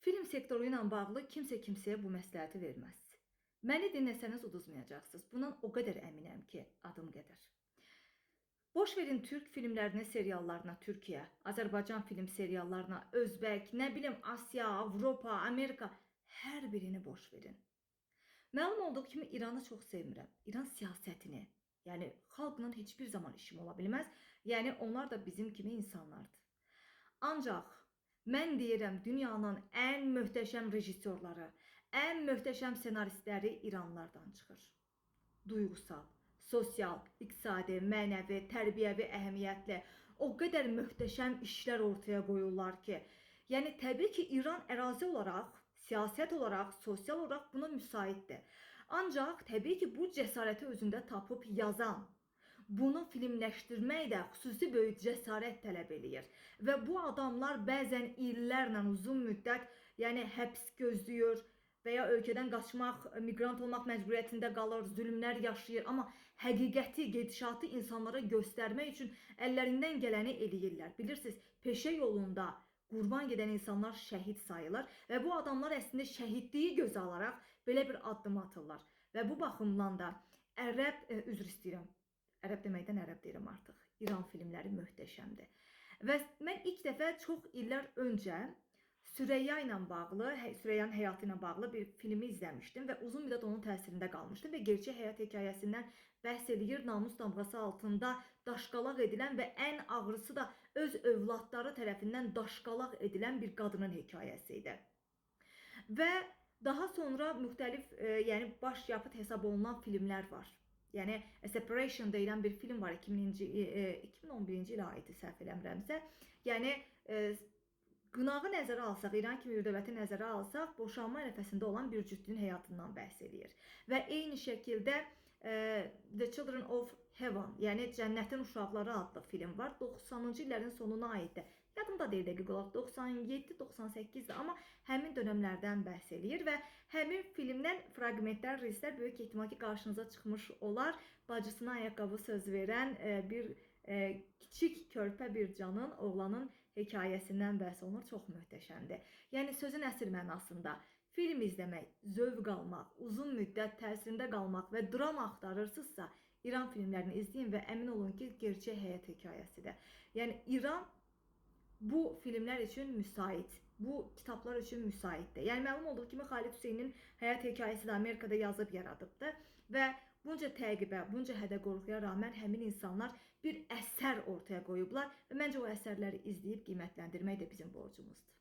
Film sektoru ilə bağlı kimsə kimsəyə bu məsləhəti verməz. Məni dinləsəniz uduzmayacaqsınız. Bundan o qədər əminəm ki, adım qədər. Boş verin Türk filmlərinə, seriallarına, Türkiyə, Azərbaycan film seriallarına, Özbək, nə bilim Asiya, Avropa, Amerika, hər birini boş verin. Məlum olduğu kimi İranı çox sevmirəm. İran siyasətini, yəni xalqla heç bir zaman işim ola bilməz. Yəni onlar da bizim kimi insanlardır. Ancaq mən deyirəm, dünyanın ən möhtəşəm rejissorları, ən möhtəşəm senaristləri İranlılardan çıxır. Duyğusal, sosial, iqtisadi, mənəvi, tərbiyəvi əhəmiyyətli o qədər möhtəşəm işlər ortaya qoyurlar ki, yəni təbii ki, İran ərazi olaraq, siyasət olaraq, sosial olaraq buna müsaitdir. Ancaq təbii ki, bu cəsarəti özündə tapıb yazan, bunu filmləşdirmək də xüsusi böyük cəsarət tələb eləyir. Və bu adamlar bəzən illərlə uzun müddət, yəni həbs gözləyir və ya ölkədən qaçmaq, miqrant olmaq məcburiyyətində qalır, zülmlər yaşayır. Amma həqiqəti, gedişatı insanlara göstərmək üçün əllərindən gələni eləyirlər. Bilirsiniz, peşə yolunda qurban gedən insanlar şəhid sayılır və bu adamlar əslində şəhidliyi gözə alaraq belə bir addım atırlar. Və bu baxımdan da üzr istəyirəm. Ərəb deməkdən ərəb deyirəm artıq. İran filmləri möhtəşəmdir. Və mən ilk dəfə çox illər öncə Süreyya ilə bağlı, Süreyyanın həyatı ilə bağlı bir filmi izləmişdim və uzun müddət onun təsirində qalmışdım və gerçək həyat hekayəsindən bəhs eləyir, namus damğası altında daşqalaq edilən və ən ağrısı da öz övladları tərəfindən daşqalaq edilən bir qadının hekayəsi idi. Və daha sonra müxtəlif, yəni baş yapıt hesab olunan filmlər var. Yəni Separation deyilən bir film var 2011-ci ilə aid səhv eləmirəmsə. Yəni qınağı nəzərə alsaq, İran kimi bir dövləti nəzərə alsaq, boşanma ərəfəsində olan bir cütlüyün həyatından bəhs edir. Və eyni şəkildə The Children of Heaven, yəni Cənnətin Uşaqları adlı film var. 90-cı illərin sonuna aiddir. Yadımda deyil dəqiq olaraq 97-98-dir, amma həmin dönəmlərdən bəhs eləyir və həmin filmdən fraqmentlər, reelslər böyük ehtimal ki, qarşınıza çıxmış olar. Bacısına ayaqqabı söz verən bir kiçik körpə bir canın, oğlanın hekayəsindən bəhs olunur. Çox möhtəşəmdir. Yəni sözün əsl mənasında film izləmək, zövq almaq, uzun müddət təsirində qalmaq və dram axtarırsınızsa, İran filmlərini izləyin və əmin olun ki, gerçək həyat hekayəsidir. Yəni İran bu filmlər üçün müsait, bu kitablar üçün müsaitdir. Yəni məlum olduğu kimi Xalid Hüseynin həyat hekayəsi də Amerikada yazıb yaradıbdır və bunca təqibə, bunca hədə-qorxuya rağmen həmin insanlar bir əsər ortaya qoyublar və məncə o əsərləri izləyib qiymətləndirmək də bizim borcumuzdur.